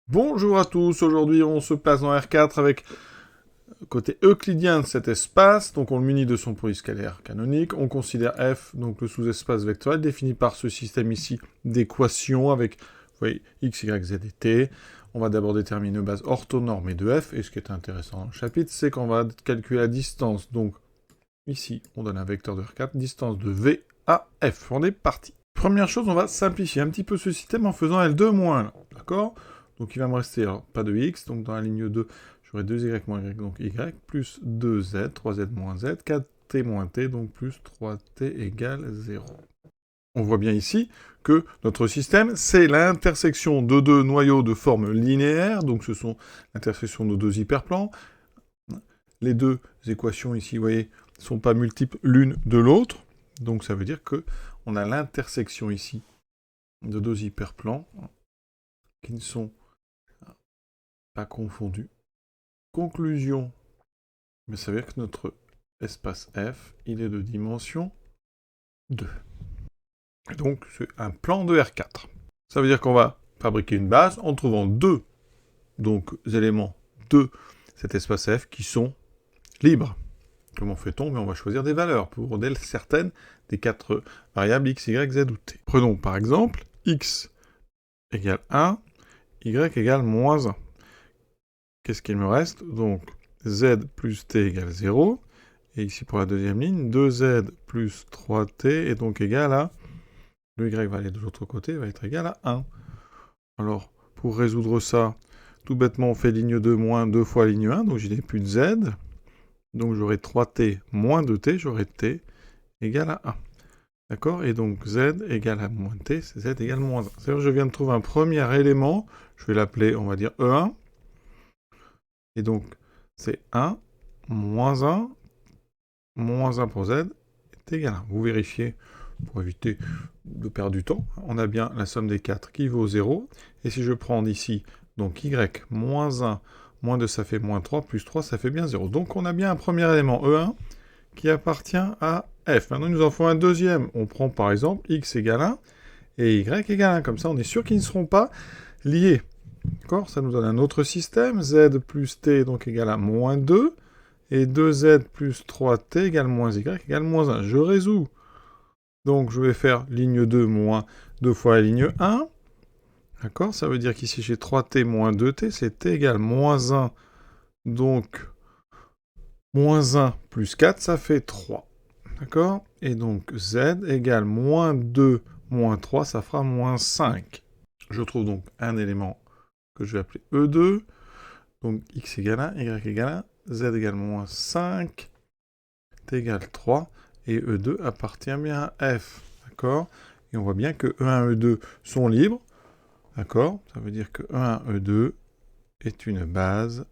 Bonjour à tous, aujourd'hui on se place dans R4 avec côté euclidien de cet espace, donc on le munit de son produit scalaire canonique, on considère F, donc le sous-espace vectoriel, défini par ce système ici d'équations avec, vous voyez, x, y, z et t. On va d'abord déterminer une base orthonormée de F, et ce qui est intéressant dans le chapitre, c'est qu'on va calculer la distance, donc ici on donne un vecteur de R4, distance de V à F, on est parti. Première chose, on va simplifier un petit peu ce système en faisant L2 moins 1, d'accord? Donc il va me rester, alors, pas de x, donc dans la ligne 2, j'aurai 2y moins y, donc y, plus 2z, 3z moins z, 4t moins t, donc plus 3t égale 0. On voit bien ici que notre système, c'est l'intersection de deux noyaux de forme linéaire, donc ce sont l'intersection de deux hyperplans. Les deux équations ici, vous voyez, ne sont pas multiples l'une de l'autre, donc ça veut dire que on a l'intersection ici de deux hyperplans qui ne sont pas confondus. Conclusion, mais ça veut dire que notre espace F, il est de dimension 2. Et donc, c'est un plan de R4. Ça veut dire qu'on va fabriquer une base en trouvant deux éléments de cet espace F qui sont libres. Comment fait-on? On va choisir des valeurs pour certaines des quatre variables x, y, z ou t. Prenons par exemple x égale 1, y égale moins 1. Qu'est-ce qu'il me reste? Donc z plus t égale 0. Et ici pour la deuxième ligne, 2z plus 3t est donc égal à... Le y va aller de l'autre côté, va être égal à 1. Alors, pour résoudre ça, tout bêtement, on fait ligne 2 moins 2 fois ligne 1, donc je n'ai plus de z. Donc j'aurai 3t moins 2t, j'aurai t égale à 1. D'accord? Et donc z égale à moins t, c'est z égale moins 1. C'est-à-dire que je viens de trouver un premier élément, je vais l'appeler, on va dire, E1. Et donc, c'est 1 moins 1 pour z est égal à 1. Vous vérifiez pour éviter de perdre du temps. On a bien la somme des 4 qui vaut 0. Et si je prends ici, donc y moins 1, moins 2 ça fait moins 3, plus 3 ça fait bien 0. Donc on a bien un premier élément E1 qui appartient à F. Maintenant il nous en faut un deuxième. On prend par exemple x égale 1 et y égale 1. Comme ça on est sûr qu'ils ne seront pas liés. D'accord? Ça nous donne un autre système. Z plus t donc égale à moins 2. Et 2z plus 3t égale moins y égale moins 1. Je résous. Donc je vais faire ligne 2 moins 2 fois la ligne 1. D'accord? Ça veut dire qu'ici j'ai 3t moins 2t, c'est t égale moins 1. Donc moins 1 plus 4, ça fait 3. D'accord? Et donc z égale moins 2 moins 3, ça fera moins 5. Je trouve donc un élément que je vais appeler E2. Donc x égale 1, y égale 1, z égale moins 5, t égale 3. Et E2 appartient bien à F. D'accord? Et on voit bien que E1 et E2 sont libres. D'accord? Ça veut dire que E1, E2 est une base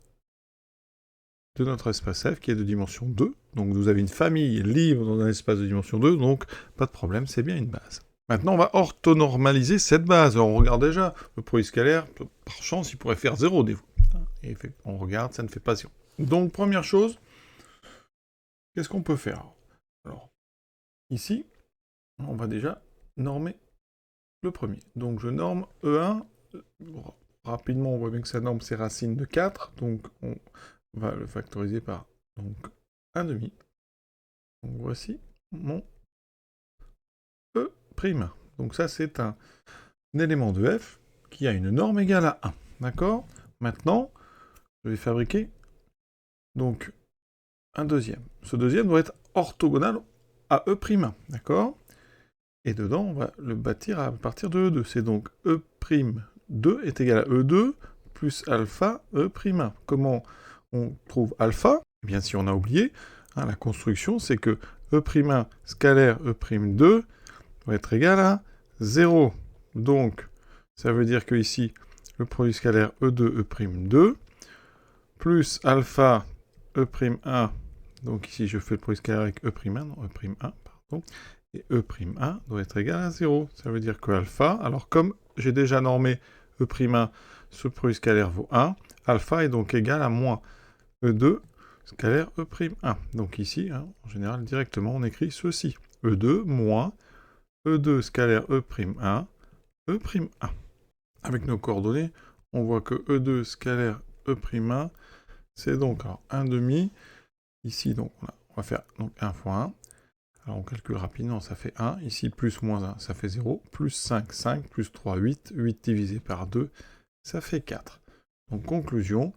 de notre espace F qui est de dimension 2. Donc vous avez une famille libre dans un espace de dimension 2, donc pas de problème, c'est bien une base. Maintenant, on va orthonormaliser cette base. Alors on regarde déjà, le produit scalaire, par chance, il pourrait faire 0 des fois. Et on regarde, ça ne fait pas 0. Donc première chose, qu'est-ce qu'on peut faire? Alors, ici, on va déjà normer le premier. Donc je norme E1. Rapidement, on voit bien que sa norme, c'est racine de 4. Donc on va le factoriser par donc 1,5. Donc voici mon E'. Donc ça, c'est un élément de F qui a une norme égale à 1. D'accord? Maintenant, je vais fabriquer donc un deuxième. Ce deuxième doit être orthogonal à E'. D'accord? Et dedans, on va le bâtir à partir de E2. C'est donc E'2 est égal à E2 plus alpha E'1. Comment on trouve alpha? Eh bien, si on a oublié, la construction, c'est que E'1 scalaire E'2 doit être égal à 0. Donc, ça veut dire que ici, le produit scalaire E2, E'2, plus alpha E'1, donc ici je fais le produit scalaire avec E'1, non, E'1, pardon, et E'1 doit être égal à 0. Ça veut dire que alpha, alors comme j'ai déjà normé E'1, ce produit scalaire vaut 1, alpha est donc égal à moins E2 scalaire E'1. Donc ici, en général, directement, on écrit ceci. E2 moins E2 scalaire E'1, E'1. Avec nos coordonnées, on voit que E2 scalaire E'1, c'est donc alors 1 demi. Ici, donc, on va faire donc 1 fois 1. Alors, on calcule rapidement, ça fait 1. Ici, plus moins 1, ça fait 0. Plus 5, 5. Plus 3, 8. 8 divisé par 2, ça fait 4. Donc, conclusion,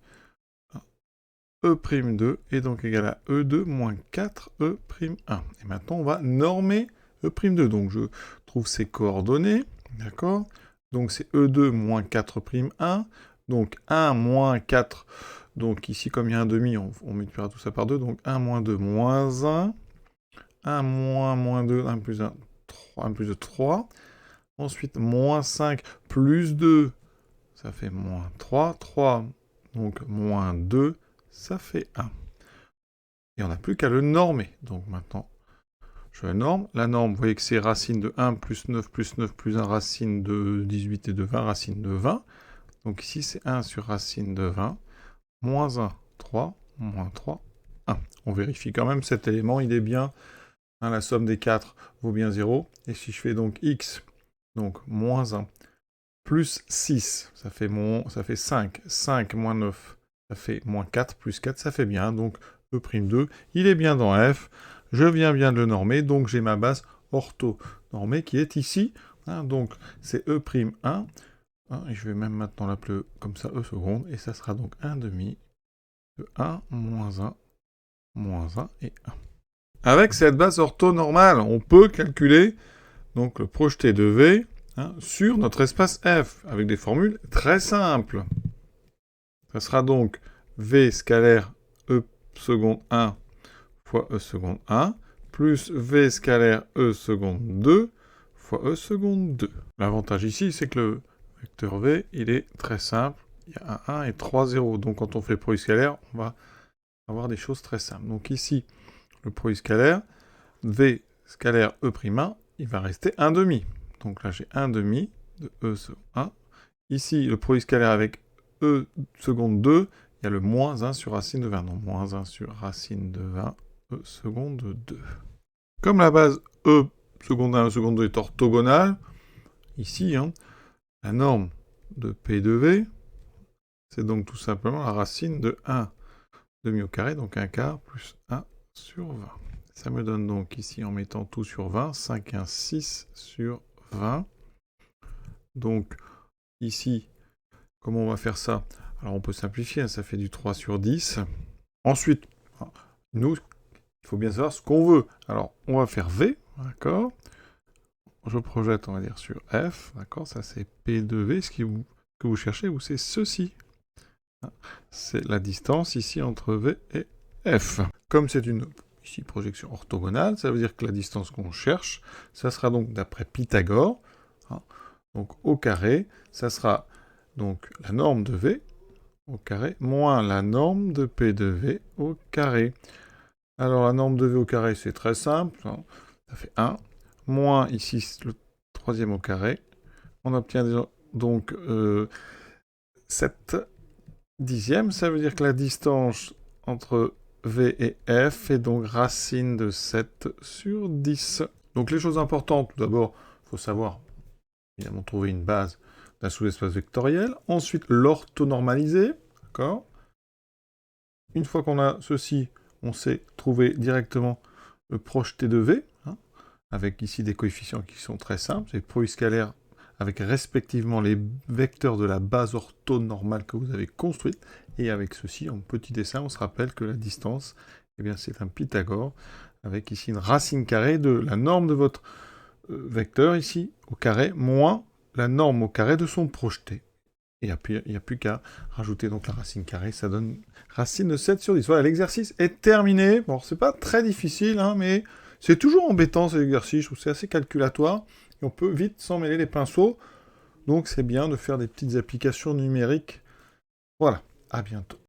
E'2 est donc égal à E2 moins 4E'1. Et maintenant, on va normer E'2. Donc, je trouve ses coordonnées, d'accord? Donc, c'est E2 moins 4'1. Donc, 1 moins 4. Donc, ici, comme il y a un demi, on multipliera tout ça par 2. Donc, 1 moins 2 moins 1. 1 moins 2, 1 plus 1, 3, 1 plus 2, 3. Ensuite, moins 5 plus 2, ça fait moins 3. 3, donc moins 2, ça fait 1. Et on n'a plus qu'à le normer. Donc maintenant, je le norme. La norme, vous voyez que c'est racine de 1 plus 9 plus 9 plus 1, racine de 18 et de 20, racine de 20. Donc ici, c'est 1 sur racine de 20. Moins 1, 3. Moins 3, 1. On vérifie quand même cet élément, il est bien. La somme des 4 vaut bien 0. Et si je fais donc x, donc moins 1, plus 6, ça fait 5. 5 moins 9, ça fait moins 4, plus 4, ça fait bien. Donc E'2, il est bien dans F. Je viens bien de le normer, donc j'ai ma base orthonormée qui est ici. Donc c'est E'1. Et je vais même maintenant l'appeler comme ça E seconde. Et ça sera donc 1 demi de 1, moins 1, moins 1 et 1. Avec cette base orthonormale, on peut calculer donc, le projeté de V sur notre espace F, avec des formules très simples. Ça sera donc V scalaire E seconde 1 fois E seconde 1, plus V scalaire E seconde 2 fois E seconde 2. L'avantage ici, c'est que le vecteur V, il est très simple. Il y a un 1 et 3 0. Donc quand on fait produit scalaire, on va avoir des choses très simples. Donc ici, le produit scalaire, V scalaire E'1, il va rester 1 demi. Donc là, j'ai 1 demi de E seconde 1. Ici, le produit scalaire avec E seconde 2, il y a le moins 1 sur racine de 20. Donc moins 1 sur racine de 20, E seconde 2. Comme la base E seconde 1, E seconde 2 est orthogonale, ici, la norme de P de V, c'est donc tout simplement la racine de 1 demi au carré, donc 1 quart plus 1 sur 20. Ça me donne donc ici, en mettant tout sur 20, 5 1, 6 sur 20. Donc ici, comment on va faire ça? Alors on peut simplifier, ça fait du 3 sur 10. Ensuite, nous, il faut bien savoir ce qu'on veut. Alors on va faire V, d'accord? Je projette, on va dire, sur F, d'accord? Ça c'est P de V. Ce que vous cherchez, vous, c'est ceci. C'est la distance ici entre V et F. Comme c'est une ici projection orthogonale, ça veut dire que la distance qu'on cherche, ça sera donc d'après Pythagore, donc au carré, ça sera donc la norme de V au carré moins la norme de P de V au carré. Alors la norme de V au carré, c'est très simple, ça fait 1, moins ici le troisième au carré, on obtient donc 7 dixièmes, ça veut dire que la distance entre V et F est donc racine de 7 sur 10. Donc les choses importantes, tout d'abord, il faut savoir, évidemment, trouver une base d'un sous-espace vectoriel. Ensuite, l'orthonormaliser, d'accord? Une fois qu'on a ceci, on sait trouver directement le projeté de V, avec ici des coefficients qui sont très simples, c'est produit scalaire avec respectivement les vecteurs de la base orthonormale que vous avez construite, et avec ceci, en petit dessin, on se rappelle que la distance, eh bien, c'est un Pythagore, avec ici une racine carrée de la norme de votre vecteur, ici, au carré, moins la norme au carré de son projeté. Et il n'y a plus qu'à rajouter donc la racine carrée, ça donne racine de 7 sur 10. Voilà, l'exercice est terminé. Bon, c'est pas très difficile, mais c'est toujours embêtant cet exercice, je trouve que c'est assez calculatoire, et on peut vite s'en mêler les pinceaux, donc c'est bien de faire des petites applications numériques. Voilà, à bientôt.